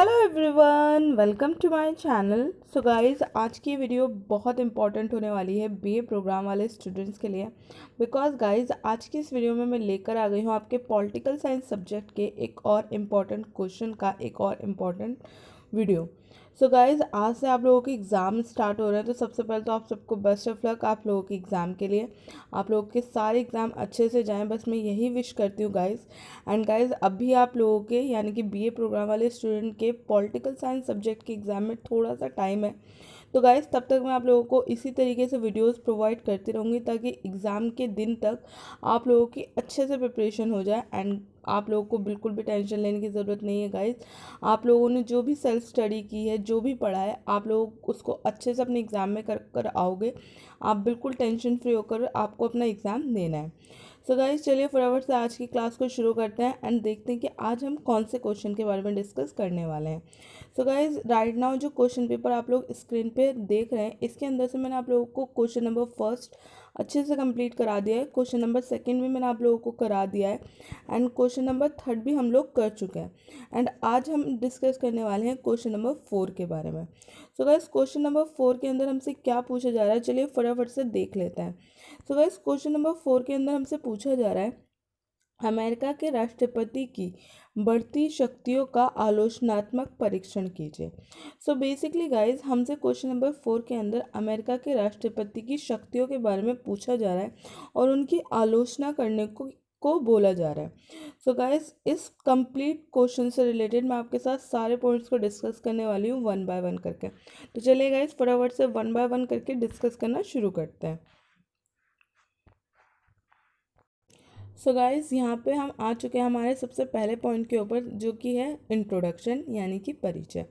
Hello everyone, welcome to my channel. So guys, आज की video बहुत इंपॉर्टेंट होने वाली है बीए प्रोग्राम वाले स्टूडेंट्स के लिए। बिकॉज गाइस, आज की इस वीडियो में मैं लेकर आ गई हूँ आपके पॉलिटिकल साइंस सब्जेक्ट के एक और इम्पॉर्टेंट क्वेश्चन का एक और इम्पॉर्टेंट वीडियो। सो गाइस, आज से आप लोगों के एग्ज़ाम स्टार्ट हो रहे हैं, तो सबसे पहले तो आप सबको बेस्ट ऑफ लक आप लोगों के एग्ज़ाम के लिए। आप लोगों के सारे एग्ज़ाम अच्छे से जाएं, बस मैं यही विश करती हूँ गाइस। एंड गाइस, अभी आप लोगों के यानी कि बीए प्रोग्राम वाले स्टूडेंट के पॉलिटिकल साइंस सब्जेक्ट के एग्ज़ाम में थोड़ा सा टाइम है। तो गाइस, तब तक मैं आप लोगों को इसी तरीके से वीडियोस प्रोवाइड करती रहूँगी ताकि एग्ज़ाम के दिन तक आप लोगों की अच्छे से प्रिपरेशन हो जाए। एंड आप लोगों को बिल्कुल भी टेंशन लेने की ज़रूरत नहीं है गाइस। आप लोगों ने जो भी सेल्फ स्टडी की है, जो भी पढ़ा है, आप लोग उसको अच्छे से अपने एग्ज़ाम में कर कर आओगे। आप बिल्कुल टेंशन फ्री होकर आपको अपना एग्ज़ाम देना है। सो गाइस, चलिए फटाफट से आज की क्लास को शुरू करते हैं एंड देखते हैं कि आज हम कौन से क्वेश्चन के बारे में डिस्कस करने वाले हैं। सो गाइस, राइट नाउ जो क्वेश्चन पेपर आप लोग स्क्रीन पे देख रहे हैं, इसके अंदर से मैंने आप लोगों को क्वेश्चन नंबर फर्स्ट अच्छे से कंप्लीट करा दिया है। क्वेश्चन नंबर सेकंड भी मैंने आप लोगों को करा दिया है एंड क्वेश्चन नंबर थर्ड भी हम लोग कर चुके हैं। एंड आज हम डिस्कस करने वाले हैं क्वेश्चन नंबर 4 के बारे में। सो गाइस, क्वेश्चन नंबर 4 के अंदर हमसे क्या पूछा जा रहा है, चलिए फटाफट से देख लेते हैं। सो गाइस, क्वेश्चन नंबर 4 के अंदर हमसे पूछा जा रहा है, अमेरिका के राष्ट्रपति की बढ़ती शक्तियों का आलोचनात्मक परीक्षण कीजिए। सो बेसिकली गाइज, हमसे क्वेश्चन नंबर 4 के अंदर अमेरिका के राष्ट्रपति की शक्तियों के बारे में पूछा जा रहा है और उनकी आलोचना करने को बोला जा रहा है। सो गाइज, इस कंप्लीट क्वेश्चन से रिलेटेड मैं आपके साथ सारे पॉइंट्स को डिस्कस करने वाली हूँ वन बाय वन करके। तो चलिए गाइज, फटाफट से वन बाय वन करके डिस्कस करना शुरू करते हैं। सो गाइस, यहाँ पे हम आ चुके हैं हमारे सबसे पहले पॉइंट के ऊपर, जो कि है इंट्रोडक्शन यानी कि परिचय।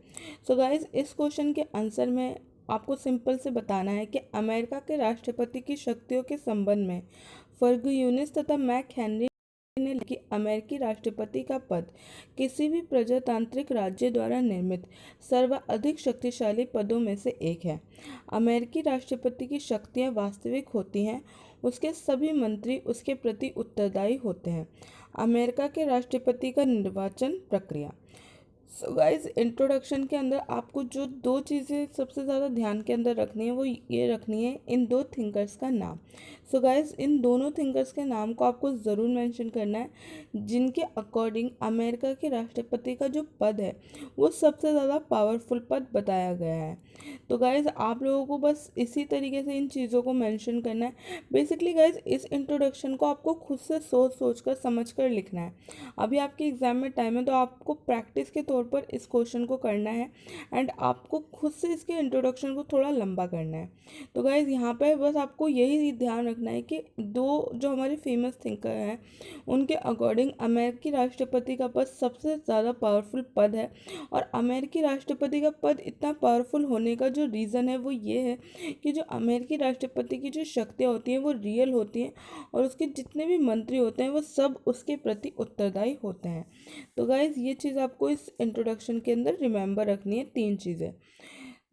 सो गाइस, इस क्वेश्चन के आंसर में आपको सिंपल से बताना है कि अमेरिका के राष्ट्रपति की शक्तियों के संबंध में फर्ग्यूनिस तथा मैक हेनरी ने लिखा कि अमेरिकी राष्ट्रपति का पद किसी भी प्रजातांत्रिक राज्य द्वारा निर्मित सर्वाधिक शक्तिशाली पदों में से एक है। अमेरिकी राष्ट्रपति की शक्तियां वास्तविक होती हैं, उसके सभी मंत्री उसके प्रति उत्तरदायी होते हैं। अमेरिका के राष्ट्रपति का निर्वाचन प्रक्रिया। सो गाइज, इंट्रोडक्शन के अंदर आपको जो दो चीज़ें सबसे ज़्यादा ध्यान के अंदर रखनी है वो ये रखनी है, इन दो थिंकर्स का नाम। सो गाइज, इन दोनों थिंकर्स के नाम को आपको ज़रूर मेंशन करना है, जिनके अकॉर्डिंग अमेरिका के राष्ट्रपति का जो पद है वो सबसे ज़्यादा पावरफुल पद बताया गया है। तो गाइज, आप लोगों को बस इसी तरीके से इन चीज़ों को मेंशन करना है। बेसिकली गाइज, इस इंट्रोडक्शन को आपको खुद से सोच सोच कर समझ कर लिखना है। अभी आपके एग्ज़ाम में टाइम है, तो आपको प्रैक्टिस के तौर पर इस क्वेश्चन को करना है एंड आपको खुद से इसके इंट्रोडक्शन को थोड़ा लंबा करना है। तो गाइज, यहाँ पे बस आपको यही ध्यान रखना है कि दो जो हमारे फेमस थिंकर हैं उनके अकॉर्डिंग अमेरिकी राष्ट्रपति का पद सबसे ज़्यादा पावरफुल पद है। और अमेरिकी राष्ट्रपति का पद इतना पावरफुल होने का जो रीज़न है वो ये है कि जो अमेरिकी राष्ट्रपति की जो शक्तियाँ होती हैं वो रियल होती हैं और उसके जितने भी मंत्री होते हैं वो सब उसके प्रति उत्तरदायी होते हैं। तो गाइज, ये चीज़ आपको इस इंट्रोडक्शन के अंदर रिमेंबर रखनी है, तीन चीज़ें।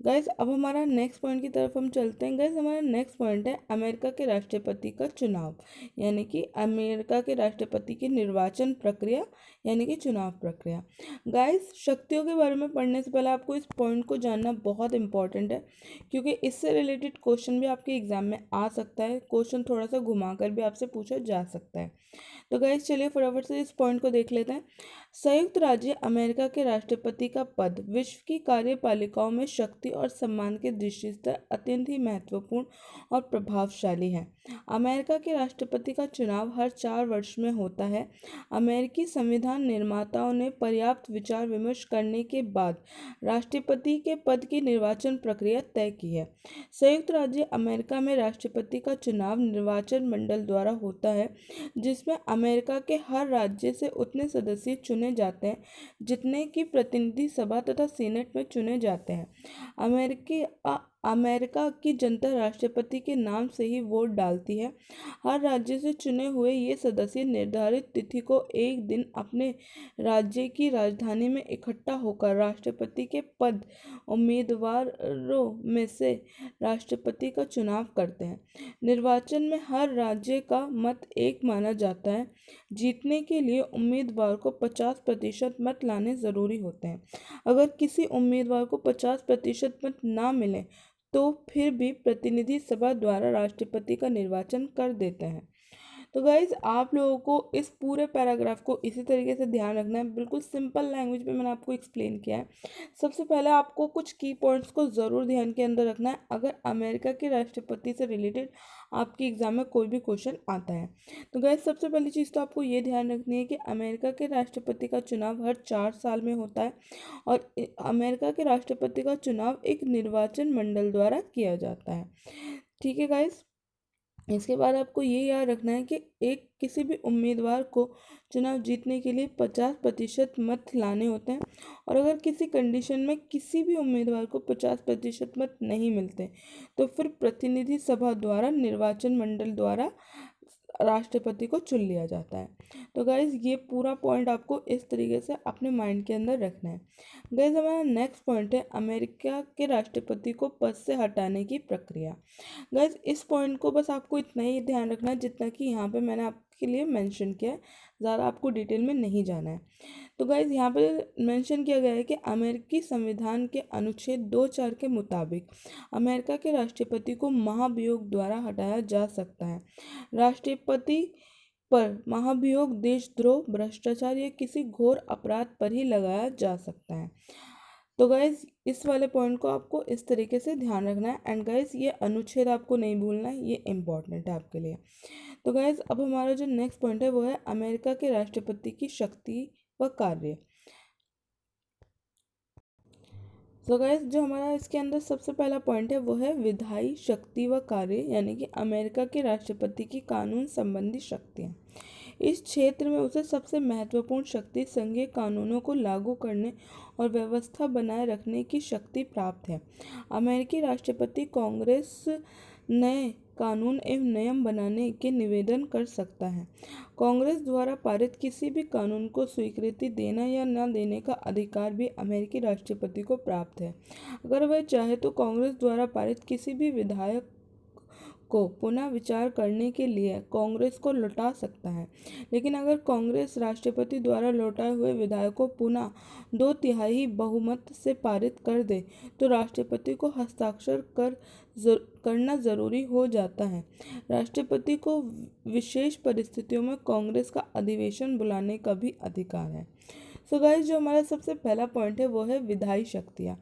गाइज, अब हमारा नेक्स्ट पॉइंट की तरफ हम चलते हैं। गाइज, हमारा नेक्स्ट पॉइंट है अमेरिका के राष्ट्रपति का चुनाव, यानी कि अमेरिका के राष्ट्रपति की निर्वाचन प्रक्रिया यानी कि चुनाव प्रक्रिया। गाइज, शक्तियों के बारे में पढ़ने से पहले आपको इस पॉइंट को जानना बहुत इंपॉर्टेंट है, क्योंकि इससे रिलेटेड क्वेश्चन भी आपके एग्जाम में आ सकता है। क्वेश्चन थोड़ा सा घुमा कर भी आपसे पूछा जा सकता है। तो गाइज, चलिए फटाफट से इस पॉइंट को देख लेते हैं। संयुक्त राज्य अमेरिका के राष्ट्रपति का पद विश्व की कार्यपालिकाओं में शक्ति और सम्मान की दृष्टि से अत्यंत ही महत्वपूर्ण और प्रभावशाली है। अमेरिका के राष्ट्रपति का चुनाव हर 4 वर्ष में होता है। अमेरिकी संविधान निर्माताओं ने पर्याप्त विचार विमर्श करने के बाद राष्ट्रपति के पद की निर्वाचन प्रक्रिया तय की है। संयुक्त राज्य अमेरिका में राष्ट्रपति का चुनाव निर्वाचन मंडल द्वारा होता है, जिसमें अमेरिका के हर राज्य से उतने सदस्य चुने जाते हैं जितने की प्रतिनिधि सभा तथा सीनेट में चुने जाते हैं। अमेरिकी अमेरिका की जनता राष्ट्रपति के नाम से ही वोट डालती है। हर राज्य से चुने हुए ये सदस्य निर्धारित तिथि को एक दिन अपने राज्य की राजधानी में इकट्ठा होकर राष्ट्रपति के पद उम्मीदवारों में से राष्ट्रपति का चुनाव करते हैं। निर्वाचन में हर राज्य का मत एक माना जाता है। जीतने के लिए उम्मीदवार को 50% मत लाने जरूरी होते हैं। अगर किसी उम्मीदवार को 50% मत ना मिले तो फिर भी प्रतिनिधि सभा द्वारा राष्ट्रपति का निर्वाचन कर देते हैं। तो गाइज आप लोगों को इस पूरे पैराग्राफ को इसी तरीके से ध्यान रखना है। बिल्कुल सिंपल लैंग्वेज में मैंने आपको एक्सप्लेन किया है। सबसे पहले आपको कुछ की पॉइंट्स को ज़रूर ध्यान के अंदर रखना है अगर अमेरिका के राष्ट्रपति से रिलेटेड आपके एग्जाम में कोई भी क्वेश्चन आता है। तो गाइज सबसे पहली चीज़ तो आपको ये ध्यान रखनी है कि अमेरिका के राष्ट्रपति का चुनाव हर 4 साल में होता है और अमेरिका के राष्ट्रपति का चुनाव एक निर्वाचन मंडल द्वारा किया जाता है। ठीक है गाइज। इसके बाद आपको ये याद रखना है कि एक किसी भी उम्मीदवार को चुनाव जीतने के लिए 50% मत लाने होते हैं और अगर किसी कंडीशन में किसी भी उम्मीदवार को 50% मत नहीं मिलते तो फिर प्रतिनिधि सभा द्वारा निर्वाचन मंडल द्वारा राष्ट्रपति को चुन लिया जाता है। तो गाइज ये पूरा पॉइंट आपको इस तरीके से अपने माइंड के अंदर रखना है। गाइज हमारा नेक्स्ट पॉइंट है अमेरिका के राष्ट्रपति को पद से हटाने की प्रक्रिया। गाइज इस पॉइंट को बस आपको इतना ही ध्यान रखना है जितना कि यहाँ पे मैंने आपके लिए मेंशन किया है, ज़्यादा आपको डिटेल में नहीं जाना है। तो गाइज यहाँ पे मेंशन किया गया है कि अमेरिकी संविधान के अनुच्छेद 2(4) के मुताबिक अमेरिका के राष्ट्रपति को महाभियोग द्वारा हटाया जा सकता है। राष्ट्रपति पर महाभियोग देशद्रोह, भ्रष्टाचार या किसी घोर अपराध पर ही लगाया जा सकता है। तो गाइज इस वाले पॉइंट को आपको इस तरीके से ध्यान रखना है एंड गाइज ये अनुच्छेद आपको नहीं भूलना है, ये इम्पॉर्टेंट है आपके लिए। तो गाइज अब हमारा जो नेक्स्ट पॉइंट है वो है अमेरिका के राष्ट्रपति की शक्ति व कार्य। तो गाइस जो हमारा इसके अंदर सबसे पहला पॉइंट है वो है विधायी शक्ति व कार्य, यानी कि अमेरिका के राष्ट्रपति की कानून संबंधी शक्तियाँ। इस क्षेत्र में उसे सबसे महत्वपूर्ण शक्ति संघीय कानूनों को लागू करने और व्यवस्था बनाए रखने की शक्ति प्राप्त है। अमेरिकी राष्ट्रपति कांग्रेस नए कानून एवं नियम बनाने के निवेदन कर सकता है। कांग्रेस द्वारा पारित किसी भी कानून को स्वीकृति देना या न देने का अधिकार भी अमेरिकी राष्ट्रपति को प्राप्त है। अगर वह चाहे तो कांग्रेस द्वारा पारित किसी भी विधेयक को पुनः विचार करने के लिए कांग्रेस को लौटा सकता है। लेकिन अगर कांग्रेस राष्ट्रपति द्वारा लौटाए हुए विधेयक को पुनः 2/3 बहुमत से पारित कर दे तो राष्ट्रपति को हस्ताक्षर करना जरूरी हो जाता है। राष्ट्रपति को विशेष परिस्थितियों में कांग्रेस का अधिवेशन बुलाने का भी अधिकार है। सो गाइस जो हमारा सबसे पहला पॉइंट है वो है विधायी शक्तियाँ।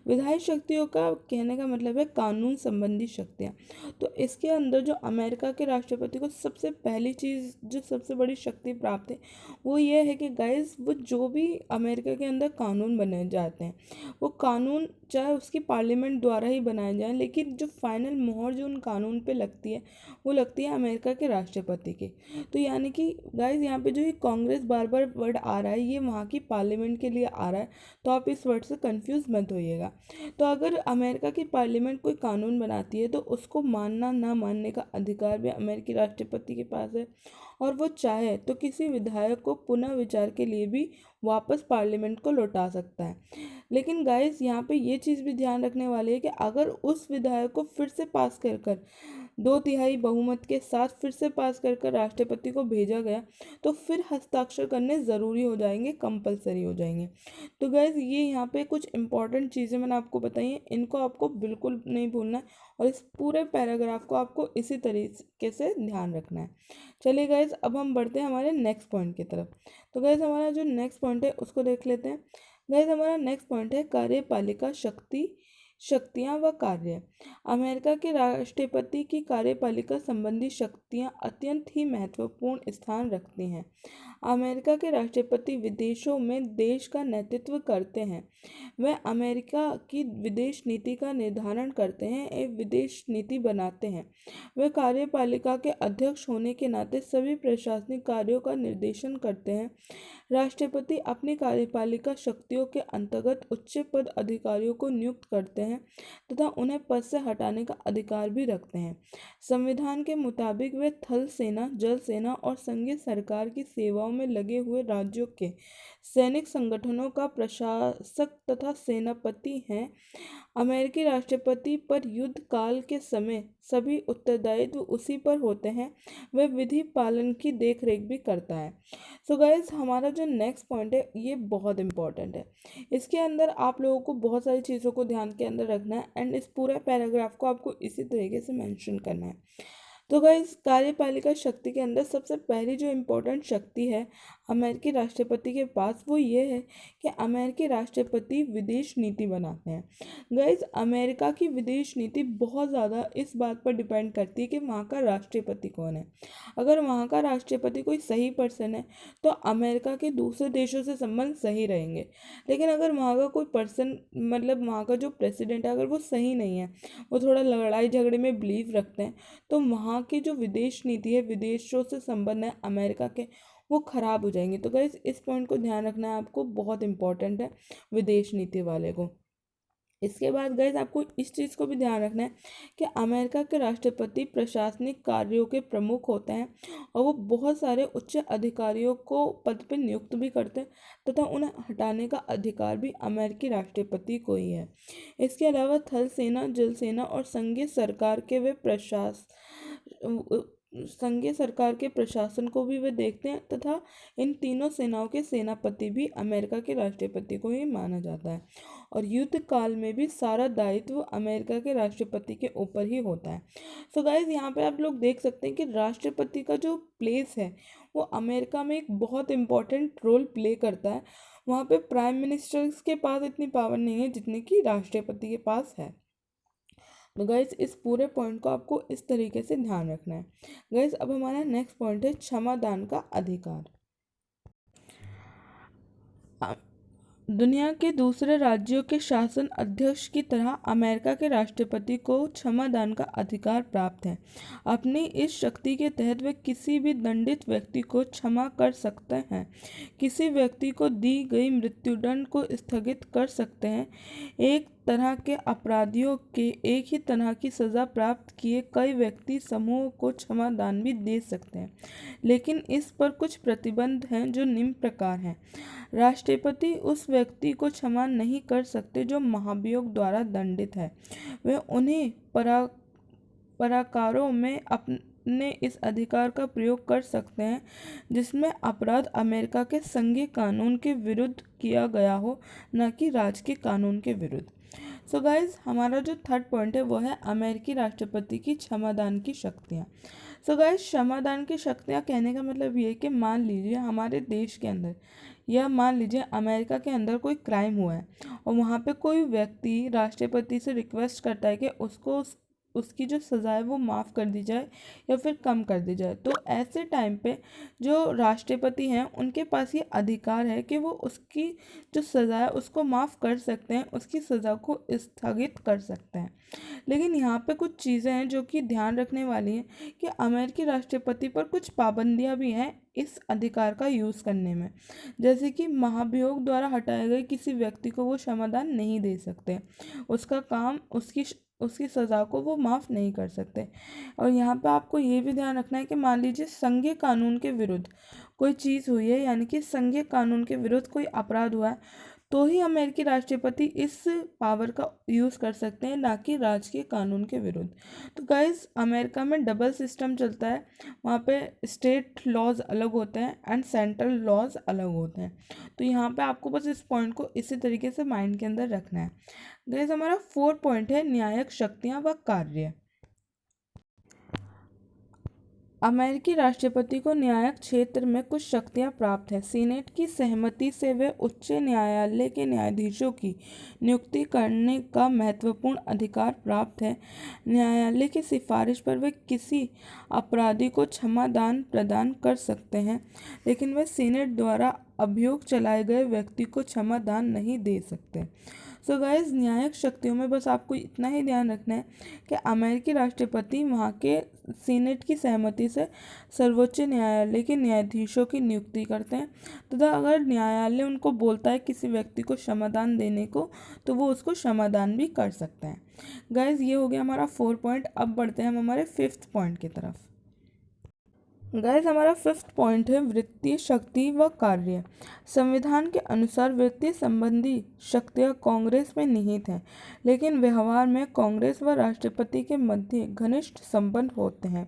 विधायी शक्तियों का कहने का मतलब है कानून संबंधी शक्तियाँ। तो इसके अंदर जो अमेरिका के राष्ट्रपति को सबसे पहली चीज़ जो सबसे बड़ी शक्ति प्राप्त है वो ये है कि गाइस वो जो भी अमेरिका के अंदर कानून बनाए जाते हैं वो कानून चाहे उसकी पार्लियामेंट द्वारा ही बनाए जाएं, लेकिन जो फाइनल मोहर जो उन कानून पे लगती है वो लगती है अमेरिका के राष्ट्रपति की। तो यानी कि गाइस यहाँ पे जो ये कांग्रेस बार बार वर्ड आ रहा है ये वहाँ की पार्लियामेंट के लिए आ रहा है, तो आप इस वर्ड से कंफ्यूज मत होइएगा। तो अगर अमेरिका की पार्लियामेंट कोई कानून बनाती है तो उसको मानना ना मानने का अधिकार भी अमेरिकी राष्ट्रपति के पास है और वो चाहे तो किसी विधायक को पुनः विचार के लिए भी वापस पार्लियामेंट को लौटा सकता है। लेकिन गाइस यहाँ पे ये चीज़ भी ध्यान रखने वाली है कि अगर उस विधायक को फिर से पास कर 2/3 बहुमत के साथ फिर से पास कर राष्ट्रपति को भेजा गया तो फिर हस्ताक्षर करने ज़रूरी हो जाएंगे, कंपलसरी हो जाएंगे। तो गाइज ये यहाँ पे कुछ इंपॉर्टेंट चीज़ें मैंने आपको बताई हैं, इनको आपको बिल्कुल नहीं भूलना है और इस पूरे पैराग्राफ को आपको इसी तरीके से ध्यान रखना है। चलिए गाइज अब हम बढ़ते हैं हमारे नेक्स्ट पॉइंट की तरफ। तो गाइज हमारा जो नेक्स्ट पॉइंट है उसको देख लेते हैं। गाइज हमारा नेक्स्ट पॉइंट है कार्यपालिका शक्तियाँ व कार्य। अमेरिका के राष्ट्रपति की कार्यपालिका संबंधी शक्तियाँ अत्यंत ही महत्वपूर्ण स्थान रखती हैं। अमेरिका के राष्ट्रपति विदेशों में देश का नेतृत्व करते हैं। वह अमेरिका की विदेश नीति का निर्धारण करते हैं एवं विदेश नीति बनाते हैं। वे कार्यपालिका के अध्यक्ष होने के नाते सभी प्रशासनिक कार्यों का निर्देशन करते हैं। राष्ट्रपति अपनी कार्यपालिका शक्तियों के अंतर्गत उच्च पद अधिकारियों को नियुक्त करते हैं तथा उन्हें पद से हटाने का अधिकार भी रखते हैं। संविधान के मुताबिक वे थल सेना, जल सेना और संघीय सरकार की सेवाओं में लगे हुए राज्यों के सैनिक संगठनों का प्रशासक तथा सेनापति हैं। अमेरिकी राष्ट्रपति पर युद्ध काल के समय सभी उत्तरदायित्व उसी पर होते हैं। वह विधि पालन की देखरेख भी करता है। सो गाइज, हमारा जो नेक्स्ट पॉइंट है ये बहुत इंपॉर्टेंट है। इसके अंदर आप लोगों को बहुत सारी चीज़ों को ध्यान के अंदर रखना है एंड इस पूरे पैराग्राफ को आपको इसी तरीके से मेंशन करना है। तो गाइज, कार्यपालिका शक्ति के अंदर सबसे पहली जो इम्पोर्टेंट शक्ति है अमेरिकी राष्ट्रपति के पास, वो ये है कि अमेरिकी राष्ट्रपति विदेश नीति बनाते हैं। गाइज, अमेरिका की विदेश नीति बहुत ज़्यादा इस बात पर डिपेंड करती है कि वहाँ का राष्ट्रपति कौन है। अगर वहाँ का राष्ट्रपति कोई सही पर्सन है तो अमेरिका के दूसरे देशों से संबंध सही रहेंगे। लेकिन अगर वहाँ का कोई पर्सन, मतलब वहाँ का जो प्रेसिडेंट है, अगर वो सही नहीं है, वो थोड़ा लड़ाई झगड़े में बिलीव रखते हैं, तो वहाँ की जो विदेश नीति है, विदेशों से संबंध है अमेरिका के, वो खराब हो जाएंगे। तो गाइस, इस पॉइंट को ध्यान रखना है आपको, बहुत इंपॉर्टेंट है विदेश नीति वाले को। इसके बाद गाइस, आपको इस चीज़ को भी ध्यान रखना है कि अमेरिका के राष्ट्रपति प्रशासनिक कार्यों के प्रमुख होते हैं और वो बहुत सारे उच्च अधिकारियों को पद पर नियुक्त भी करते हैं तथा उन्हें हटाने का अधिकार भी अमेरिकी राष्ट्रपति को ही है। इसके अलावा थल सेना, जल सेना और संघीय सरकार के प्रशासन को भी वे देखते हैं तथा इन तीनों सेनाओं के सेनापति भी अमेरिका के राष्ट्रपति को ही माना जाता है और युद्ध काल में भी सारा दायित्व अमेरिका के राष्ट्रपति के ऊपर ही होता है। सो गाइज, यहाँ पे आप लोग देख सकते हैं कि राष्ट्रपति का जो प्लेस है वो अमेरिका में एक बहुत इम्पोर्टेंट रोल प्ले करता है। वहाँ पे प्राइम मिनिस्टर्स के पास इतनी पावर नहीं है जितनी कि राष्ट्रपति के पास है। तो गाइज, इस पूरे पॉइंट को आपको इस तरीके से ध्यान रखना है। गाइज, अब हमारा नेक्स्ट पॉइंट है क्षमादान का अधिकार। दुनिया के दूसरे राज्यों के शासन अध्यक्ष की तरह अमेरिका के राष्ट्रपति को क्षमादान का अधिकार प्राप्त है। अपनी इस शक्ति के तहत वे किसी भी दंडित व्यक्ति को क्षमा कर सकते हैं, किसी व्यक्ति को दी गई मृत्युदंड को स्थगित कर सकते हैं, एक तरह के अपराधियों के एक ही तरह की सज़ा प्राप्त किए कई व्यक्ति समूह को क्षमादान भी दे सकते हैं। लेकिन इस पर कुछ प्रतिबंध हैं जो निम्न प्रकार हैं। राष्ट्रपति उस व्यक्ति को क्षमा नहीं कर सकते जो महाभियोग द्वारा दंडित है। वे उन्हीं प्रकारों में अपने इस अधिकार का प्रयोग कर सकते हैं जिसमें अपराध अमेरिका के संघीय कानून के विरुद्ध किया गया हो, न कि राज्य के कानून के विरुद्ध। सो गाइज, हमारा जो थर्ड पॉइंट है वो है अमेरिकी राष्ट्रपति की क्षमादान की शक्तियाँ। सो गाइज, क्षमादान की शक्तियाँ कहने का मतलब ये है कि मान लीजिए हमारे देश के अंदर या मान लीजिए अमेरिका के अंदर कोई क्राइम हुआ है और वहाँ पे कोई व्यक्ति राष्ट्रपति से रिक्वेस्ट करता है कि उसको उसकी जो सज़ा है वो माफ़ कर दी जाए या फिर कम कर दी जाए। तो ऐसे टाइम पे जो राष्ट्रपति हैं उनके पास ये अधिकार है कि वो उसकी जो सज़ा है उसको माफ़ कर सकते हैं, उसकी सज़ा को स्थगित कर सकते हैं। लेकिन यहाँ पे कुछ चीज़ें हैं जो कि ध्यान रखने वाली हैं कि अमेरिकी राष्ट्रपति पर कुछ पाबंदियाँ भी हैं इस अधिकार का यूज़ करने में। जैसे कि महाभियोग द्वारा हटाए गए किसी व्यक्ति को वो क्षमादान नहीं दे सकते, उसका काम उसकी सज़ा को वो माफ़ नहीं कर सकते। और यहाँ पे आपको ये भी ध्यान रखना है कि मान लीजिए संघीय कानून के विरुद्ध कोई चीज़ हुई है, यानी कि संघीय कानून के विरुद्ध कोई अपराध हुआ है, तो ही अमेरिकी राष्ट्रपति इस पावर का यूज़ कर सकते हैं, ना कि राज्य के कानून के विरुद्ध। तो गाइज, अमेरिका में डबल सिस्टम चलता है। वहाँ पे स्टेट लॉज अलग होते हैं एंड सेंट्रल लॉज अलग होते हैं। तो यहाँ पे आपको बस इस पॉइंट को इसी तरीके से माइंड के अंदर रखना है। गाइज, हमारा फोर्थ पॉइंट है न्यायिक शक्तियाँ व कार्य। अमेरिकी राष्ट्रपति को न्यायिक क्षेत्र में कुछ शक्तियां प्राप्त है। सीनेट की सहमति से वे उच्च न्यायालय के न्यायाधीशों की नियुक्ति करने का महत्वपूर्ण अधिकार प्राप्त है। न्यायालय की सिफारिश पर वे किसी अपराधी को क्षमादान प्रदान कर सकते हैं, लेकिन वे सीनेट द्वारा अभियोग चलाए गए व्यक्ति को क्षमादान नहीं दे सकते। सो गाइस, न्यायिक शक्तियों में बस आपको इतना ही ध्यान रखना है कि अमेरिकी राष्ट्रपति वहाँ के सीनेट की सहमति से सर्वोच्च न्यायालय के न्यायाधीशों की नियुक्ति करते हैं, तथा अगर न्यायालय उनको बोलता है किसी व्यक्ति को क्षमादान देने को, तो वो उसको क्षमादान भी कर सकते हैं। गाइस, ये हो गया हमारा 4 पॉइंट। अब बढ़ते हैं हम हमारे 5th पॉइंट की तरफ। गाइस, हमारा 5th पॉइंट है वित्तीय शक्ति व कार्य। संविधान के अनुसार वित्तीय संबंधी शक्तियां कांग्रेस में निहित हैं, लेकिन व्यवहार में कांग्रेस व राष्ट्रपति के मध्य घनिष्ठ संबंध होते हैं।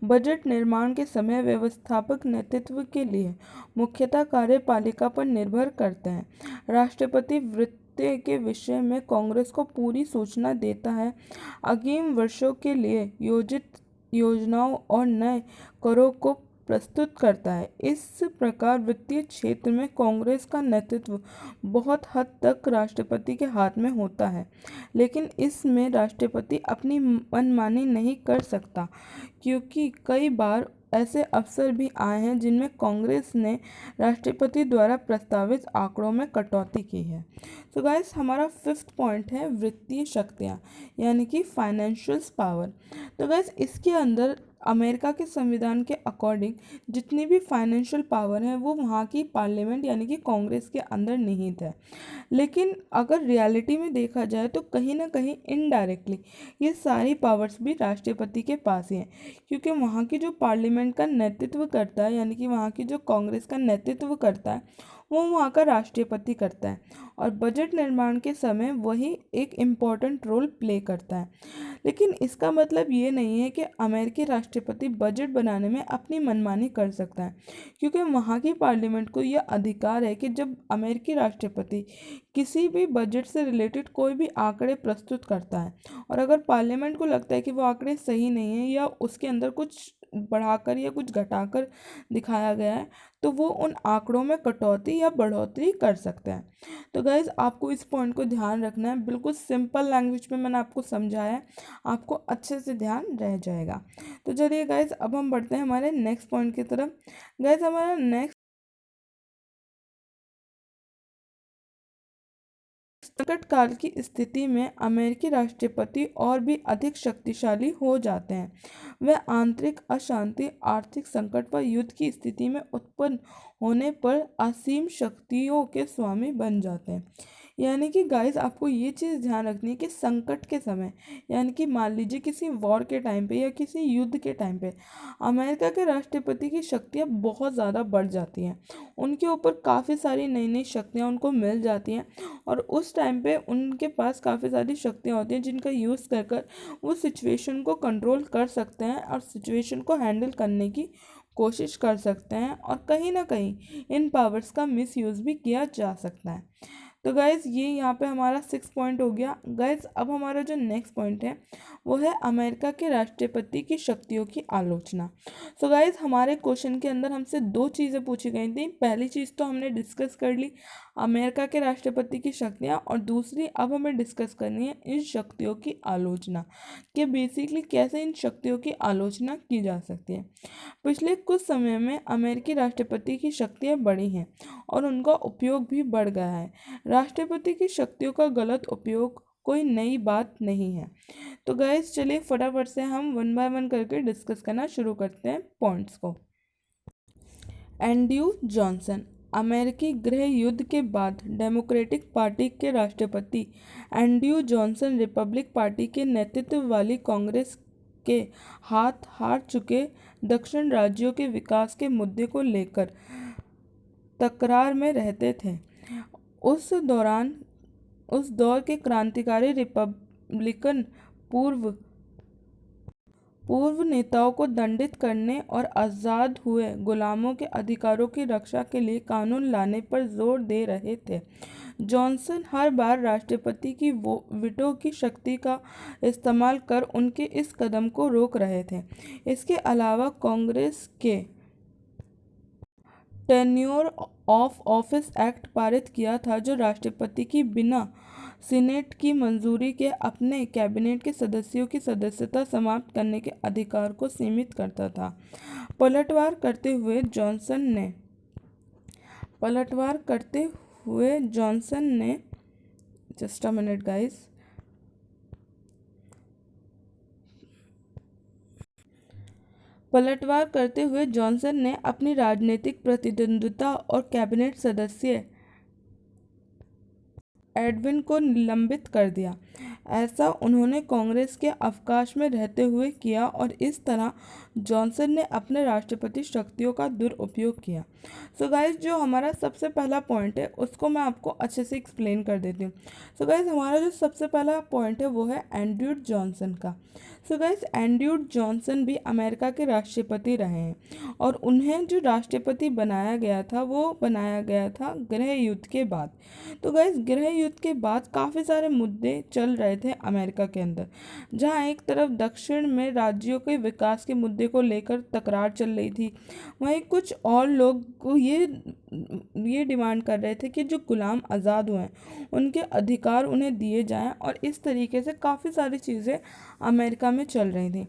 बजट निर्माण के समय व्यवस्थापक नेतृत्व के लिए मुख्यतः कार्यपालिका पर निर्भर करते हैं। राष्ट्रपति वित्त के विषय में कांग्रेस को पूरी सूचना देता है, आगामी वर्षों के लिए योजित योजनाओं और नए करों को प्रस्तुत करता है। इस प्रकार वित्तीय क्षेत्र में कांग्रेस का नेतृत्व बहुत हद तक राष्ट्रपति के हाथ में होता है, लेकिन इसमें राष्ट्रपति अपनी मनमानी नहीं कर सकता, क्योंकि कई बार ऐसे अवसर भी आए हैं जिनमें कांग्रेस ने राष्ट्रपति द्वारा प्रस्तावित आंकड़ों में कटौती की है। तो गाइस, हमारा 5th पॉइंट है वित्तीय शक्तियाँ, यानी कि फाइनेंशियल पावर। तो गाइस, इसके अंदर अमेरिका के संविधान के अकॉर्डिंग जितनी भी फाइनेंशियल पावर है वो वहाँ की पार्लियामेंट यानी कि कांग्रेस के अंदर निहित है। लेकिन अगर रियलिटी में देखा जाए तो कहीं ना कहीं इनडायरेक्टली ये सारी पावर्स भी राष्ट्रपति के पास ही हैं, क्योंकि वहाँ की जो पार्लियामेंट का नेतृत्व करता है, यानी कि वहाँ की जो कांग्रेस का नेतृत्व करता है, वो वहाँ का राष्ट्रपति करता है, और बजट निर्माण के समय वही एक इम्पॉर्टेंट रोल प्ले करता है। लेकिन इसका मतलब ये नहीं है कि अमेरिकी राष्ट्रपति बजट बनाने में अपनी मनमानी कर सकता है, क्योंकि वहाँ की पार्लियामेंट को यह अधिकार है कि जब अमेरिकी राष्ट्रपति किसी भी बजट से रिलेटेड कोई भी आंकड़े प्रस्तुत करता है, और अगर पार्लियामेंट को लगता है कि वो आंकड़े सही नहीं है या उसके अंदर कुछ बढ़ाकर या कुछ घटाकर दिखाया गया है, तो वो उन आंकड़ों में कटौती या बढ़ोतरी कर सकते हैं। तो गाइज, आपको इस पॉइंट को ध्यान रखना है। बिल्कुल सिंपल लैंग्वेज में मैंने आपको समझाया है, आपको अच्छे से ध्यान रह जाएगा। तो चलिए गाइज, अब हम बढ़ते हैं हमारे नेक्स्ट पॉइंट की तरफ। गाइज, हमारा नेक्स्ट संकट काल की स्थिति में अमेरिकी राष्ट्रपति और भी अधिक शक्तिशाली हो जाते हैं। वे आंतरिक अशांति, आर्थिक संकट व युद्ध की स्थिति में उत्पन्न होने पर असीम शक्तियों के स्वामी बन जाते हैं। यानी कि गाइस, आपको ये चीज़ ध्यान रखनी है कि संकट के समय, यानी कि मान लीजिए किसी वॉर के टाइम पे या किसी युद्ध के टाइम पे अमेरिका के राष्ट्रपति की शक्तियाँ बहुत ज़्यादा बढ़ जाती हैं। उनके ऊपर काफ़ी सारी नई नई शक्तियाँ उनको मिल जाती हैं, और उस टाइम पे उनके पास काफ़ी सारी शक्तियाँ होती हैं जिनका यूज़ कर कर वो सिचुएशन को कंट्रोल कर सकते हैं और सिचुएशन को हैंडल करने की कोशिश कर सकते हैं, और कहीं ना कहीं इन पावर्स का मिसयूज़ भी किया जा सकता है। तो गाइज़, ये यहाँ पे हमारा 6 पॉइंट हो गया। गाइज़, अब हमारा जो नेक्स्ट पॉइंट है वो है अमेरिका के राष्ट्रपति की शक्तियों की आलोचना। सो गाइज़, हमारे क्वेश्चन के अंदर हमसे दो चीज़ें पूछी गई थी। पहली चीज़ तो हमने डिस्कस कर ली, अमेरिका के राष्ट्रपति की शक्तियाँ, और दूसरी अब हमें डिस्कस करनी है इन शक्तियों की आलोचना, कि बेसिकली कैसे इन शक्तियों की आलोचना की जा सकती है। पिछले कुछ समय में अमेरिकी राष्ट्रपति की शक्तियाँ बढ़ी हैं और उनका उपयोग भी बढ़ गया है। राष्ट्रपति की शक्तियों का गलत उपयोग कोई नई बात नहीं है। तो गाइस, चलिए फटाफट से हम 1 बाय 1 करके डिस्कस करना शुरू करते हैं पॉइंट्स को। Andrew Johnson. अमेरिकी गृह युद्ध के बाद डेमोक्रेटिक पार्टी के राष्ट्रपति एंड्रयू जॉनसन रिपब्लिक पार्टी के नेतृत्व वाली कांग्रेस के हाथ हार चुके दक्षिण राज्यों के विकास के मुद्दे को लेकर तकरार में रहते थे। उस दौर के क्रांतिकारी रिपब्लिकन पूर्व नेताओं को दंडित करने और आज़ाद हुए गुलामों के अधिकारों की रक्षा के लिए कानून लाने पर जोर दे रहे थे। जॉनसन हर बार राष्ट्रपति की वीटो की शक्ति का इस्तेमाल कर उनके इस कदम को रोक रहे थे। इसके अलावा कांग्रेस के टेन्योर ऑफ ऑफिस एक्ट पारित किया था, जो राष्ट्रपति की बिना सीनेट की मंजूरी के अपने कैबिनेट के सदस्यों की सदस्यता समाप्त करने के अधिकार को सीमित करता था। पलटवार करते हुए जॉनसन ने पलटवार करते हुए जॉनसन ने, जस्ट अ मिनट गाइस, पलटवार करते हुए जॉनसन ने अपनी राजनीतिक प्रतिद्वंद्विता और कैबिनेट सदस्य एडविन को निलंबित कर दिया। ऐसा उन्होंने कांग्रेस के अवकाश में रहते हुए किया और इस तरह जॉनसन ने अपने राष्ट्रपति शक्तियों का दुरुपयोग किया। सो गाइस, जो हमारा सबसे पहला पॉइंट है उसको मैं आपको अच्छे से एक्सप्लेन कर देती हूँ। सो गाइस, हमारा जो सबसे पहला पॉइंट है वो है एंड्रयू जॉनसन का। सो गाइस, एंड्रयू जॉनसन भी अमेरिका के राष्ट्रपति रहे हैं और उन्हें जो राष्ट्रपति बनाया गया था वो बनाया गया था गृह युद्ध के बाद। तो गाइस, गृह युद्ध के बाद काफ़ी सारे मुद्दे चल रहे थे अमेरिका के अंदर, जहाँ एक तरफ दक्षिण में राज्यों के विकास के मुद्दे को लेकर तकरार चल रही थी, वहीं कुछ और लोग को ये डिमांड कर रहे थे कि जो गुलाम आज़ाद हुए हैं उनके अधिकार उन्हें दिए जाएं, और इस तरीके से काफ़ी सारी चीज़ें अमेरिका में चल रही थी।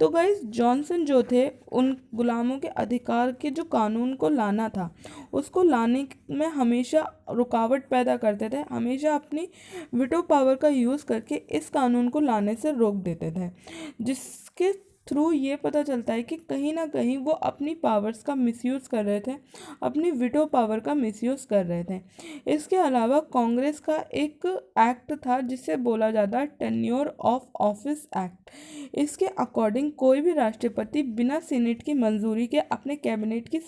तो गाइस, जॉनसन जो थे उन गुलामों के अधिकार के जो कानून को लाना था उसको लाने में हमेशा रुकावट पैदा करते थे, हमेशा अपनी विटो पावर का यूज़ करके इस कानून को लाने से रोक देते थे, जिसके थ्रू ये पता चलता है कि कहीं ना कहीं वो अपनी पावर्स का मिसयूज़ कर रहे थे, अपनी विटो पावर का मिसयूज़ कर रहे थे। इसके अलावा कांग्रेस का एक एक्ट था जिसे बोला जाता है टेन्योर ऑफ ऑफिस एक्ट। इसके अकॉर्डिंग कोई भी राष्ट्रपति बिना सीनेट की मंजूरी के अपने कैबिनेट के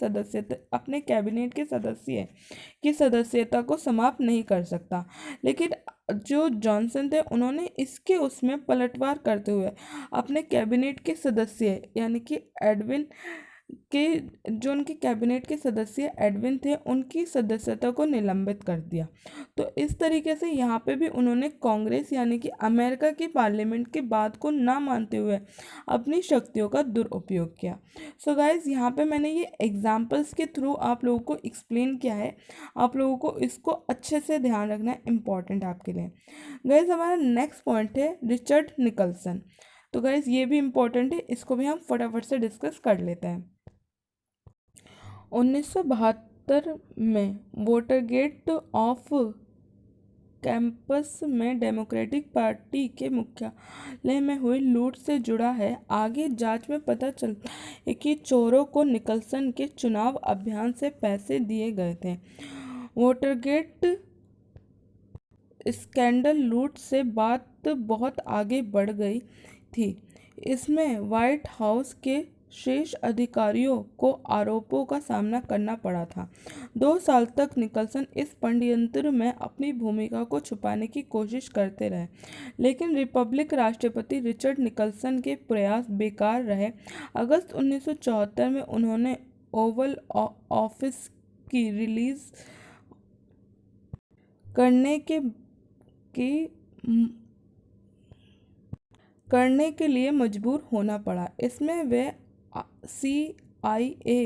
सदस्य की सदस्यता को समाप्त नहीं कर सकता। लेकिन जो जॉनसन थे उन्होंने इसके उसमें पलटवार करते हुए अपने कैबिनेट के सदस्य यानी कि एडविन के जो उनके कैबिनेट के सदस्य एडविन थे उनकी सदस्यता को निलंबित कर दिया। तो इस तरीके से यहाँ पे भी उन्होंने कांग्रेस यानी कि अमेरिका की पार्लियामेंट की बात को ना मानते हुए अपनी शक्तियों का दुरुपयोग किया। सो गाइज, यहाँ पे मैंने ये एग्जाम्पल्स के थ्रू आप लोगों को एक्सप्लेन किया है, आप लोगों को इसको अच्छे से ध्यान रखना इम्पॉर्टेंट आपके लिए। गाइज, हमारा नेक्स्ट पॉइंट है रिचर्ड निकल्सन। तो गाइज, ये भी इम्पोर्टेंट है, इसको भी हम फटाफट से डिस्कस कर लेते हैं। 1972 में वोटरगेट ऑफ कैंपस में डेमोक्रेटिक पार्टी के मुख्यालय में हुई लूट से जुड़ा है। आगे जांच में पता चलता है कि चोरों को निकल्सन के चुनाव अभियान से पैसे दिए गए थे। वोटरगेट स्कैंडल लूट से बात बहुत आगे बढ़ गई थी। इसमें व्हाइट हाउस के शीर्ष अधिकारियों को आरोपों का सामना करना पड़ा था। 2 साल तक निकल्सन इस षड्यंत्र में अपनी भूमिका को छुपाने की कोशिश करते रहे, लेकिन रिपब्लिक राष्ट्रपति रिचर्ड निकल्सन के प्रयास बेकार रहे। अगस्त 1974 में उन्होंने ओवल ऑफिस की रिलीज करने के लिए मजबूर होना पड़ा। इसमें वे CIA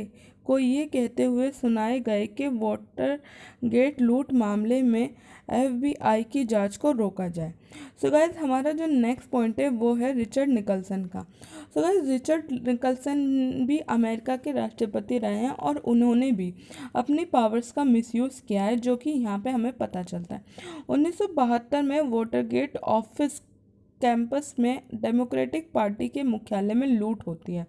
को ये कहते हुए सुनाए गए कि वोटरगेट लूट मामले में FBI की जांच को रोका जाए। सो गाइस, हमारा जो नेक्स्ट पॉइंट है वो है रिचर्ड निकल्सन का। सो गाइस, रिचर्ड निकल्सन भी अमेरिका के राष्ट्रपति रहे हैं और उन्होंने भी अपनी पावर्स का मिसयूज़ किया है, जो कि यहाँ पे हमें पता चलता है। 1972 में वोटरगेट ऑफिस कैंपस में डेमोक्रेटिक पार्टी के मुख्यालय में लूट होती है,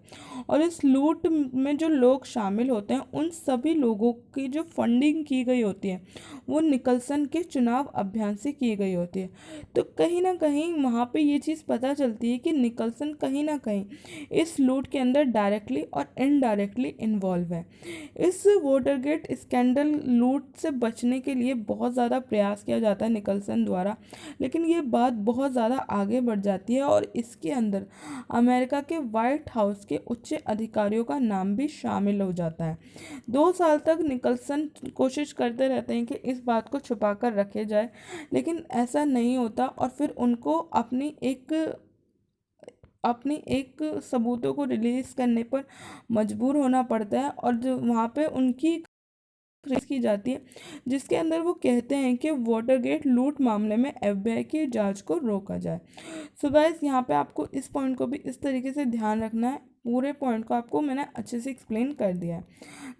और इस लूट में जो लोग शामिल होते हैं उन सभी लोगों की जो फंडिंग की गई होती है वो निकल्सन के चुनाव अभियान से की गई होती है। तो कहीं ना कहीं वहाँ पे ये चीज़ पता चलती है कि निकल्सन कहीं ना कहीं इस लूट के अंदर डायरेक्टली और इनडायरेक्टली इन्वॉल्व है। इस वोटरगेट स्कैंडल लूट से बचने के लिए बहुत ज़्यादा प्रयास किया जाता है निकल्सन द्वारा, लेकिन ये बात बहुत ज़्यादा आगे बढ़ जाती है और इसके अंदर अमेरिका के व्हाइट हाउस के उच्च अधिकारियों का नाम भी शामिल हो जाता है। 2 साल तक निकल्सन कोशिश करते रहते हैं कि इस बात को छुपा कर रखे जाए, लेकिन ऐसा नहीं होता और फिर उनको अपनी एक सबूतों को रिलीज करने पर मजबूर होना पड़ता है, और जो वहाँ पे उनकी की जाती है जिसके अंदर वो कहते हैं कि वोटरगेट लूट मामले में FBI की जांच को रोका जाए। सो गाइस, यहाँ पे आपको इस पॉइंट को भी इस तरीके से ध्यान रखना है, पूरे पॉइंट को आपको मैंने अच्छे से एक्सप्लेन कर दिया है।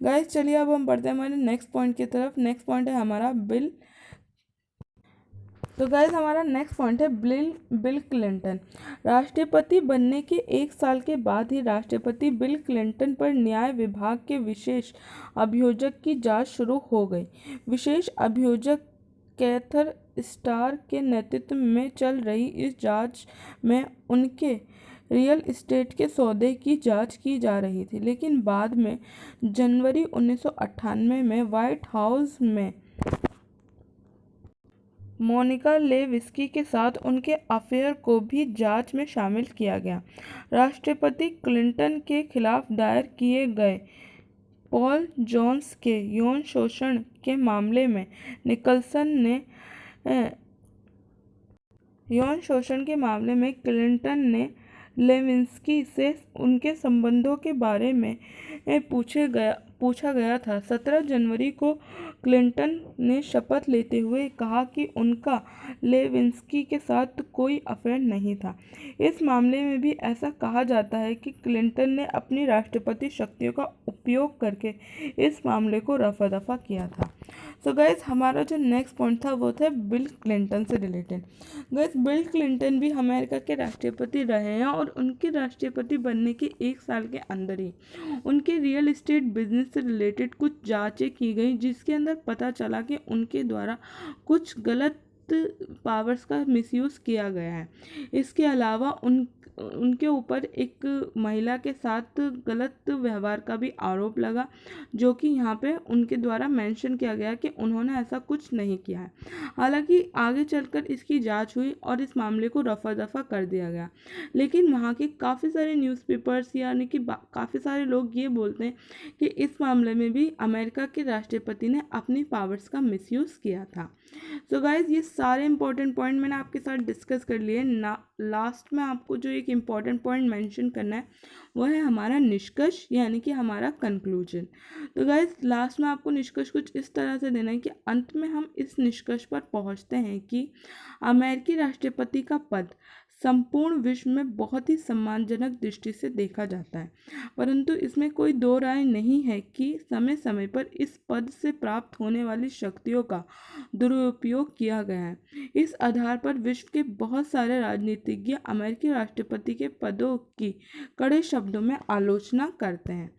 गाइस चलिए अब हम बढ़ते हैं हमारे नेक्स्ट पॉइंट की तरफ। नेक्स्ट पॉइंट है हमारा बिल। तो गाइस हमारा नेक्स्ट पॉइंट है बिल क्लिंटन। राष्ट्रपति बनने के 1 साल के बाद ही राष्ट्रपति बिल क्लिंटन पर न्याय विभाग के विशेष अभियोजक की जांच शुरू हो गई। विशेष अभियोजक कैथर स्टार के नेतृत्व में चल रही इस जांच में उनके रियल एस्टेट के सौदे की जांच की जा रही थी, लेकिन बाद में जनवरी 1998 में व्हाइट हाउस में मोनिका लेविस्की के साथ उनके अफेयर को भी जांच में शामिल किया गया। राष्ट्रपति क्लिंटन के खिलाफ दायर किए गए पॉल जोन्स के यौन शोषण के मामले में क्लिंटन ने लेविस्की से उनके संबंधों के बारे में पूछा गया था। 17 जनवरी को क्लिंटन ने शपथ लेते हुए कहा कि उनका लेविस्की के साथ कोई अफेयर नहीं था। इस मामले में भी ऐसा कहा जाता है कि क्लिंटन ने अपनी राष्ट्रपति शक्तियों का उपयोग करके इस मामले को रफा दफा किया था। सो गाइस हमारा जो नेक्स्ट पॉइंट था वो था बिल क्लिंटन से रिलेटेड। गाइस बिल क्लिंटन भी अमेरिका के राष्ट्रपति रहे हैं और उनके राष्ट्रपति बनने के 1 साल के अंदर ही उनके रियल एस्टेट बिजनेस से रिलेटेड कुछ जांचें की गई, जिसके अंदर पता चला कि उनके द्वारा कुछ गलत पावर्स का मिसयूज़ किया गया है। इसके अलावा उनके ऊपर एक महिला के साथ गलत व्यवहार का भी आरोप लगा, जो कि यहाँ पे उनके द्वारा मेंशन किया गया कि उन्होंने ऐसा कुछ नहीं किया है। हालांकि आगे चलकर इसकी जांच हुई और इस मामले को रफा दफा कर दिया गया, लेकिन वहाँ के काफ़ी सारे न्यूज़पेपर्स यानी कि काफ़ी सारे लोग ये बोलते हैं कि इस मामले में भी अमेरिका के राष्ट्रपति ने अपनी पावर्स का मिसयूज़ किया था। सो गाइज ये सारे इंपॉर्टेंट पॉइंट मैंने आपके साथ डिस्कस कर लिए ना। लास्ट में आपको जो एक इम्पॉर्टेंट पॉइंट मेंशन करना है वो है हमारा निष्कर्ष यानी कि हमारा कंक्लूजन। तो गाइज लास्ट में आपको निष्कर्ष कुछ इस तरह से देना है कि अंत में हम इस निष्कर्ष पर पहुंचते हैं कि अमेरिकी राष्ट्रपति का पद संपूर्ण विश्व में बहुत ही सम्मानजनक दृष्टि से देखा जाता है, परंतु इसमें कोई दो राय नहीं है कि समय समय पर इस पद से प्राप्त होने वाली शक्तियों का दुरुपयोग किया गया है। इस आधार पर विश्व के बहुत सारे राजनीतिज्ञ अमेरिकी राष्ट्रपति के पदों की कड़े शब्दों में आलोचना करते हैं।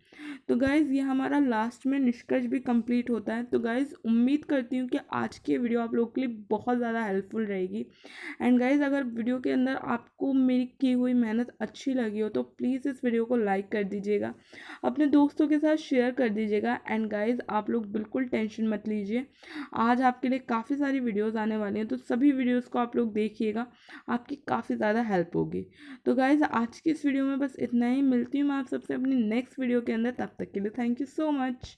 तो गाइज़ ये हमारा लास्ट में निष्कर्ष भी कंप्लीट होता है। तो गाइज़ उम्मीद करती हूँ कि आज की वीडियो आप लोगों के लिए बहुत ज़्यादा हेल्पफुल रहेगी। एंड गाइज़ अगर वीडियो के अंदर आपको मेरी की हुई मेहनत अच्छी लगी हो तो प्लीज़ इस वीडियो को लाइक कर दीजिएगा, अपने दोस्तों के साथ शेयर कर दीजिएगा। एंड गाइज़ आप लोग बिल्कुल टेंशन मत लीजिए, आज आपके लिए काफ़ी सारी वीडियोज़ आने वाली हैं, तो सभी वीडियोज़ को आप लोग देखिएगा, आपकी काफ़ी ज़्यादा हेल्प होगी। तो गाइज़ आज की इस वीडियो में बस इतना ही। मिलती हूँ मैं आप सबसे अपनी नेक्स्ट वीडियो के अंदर, तब तक के लिए थैंक यू सो मच।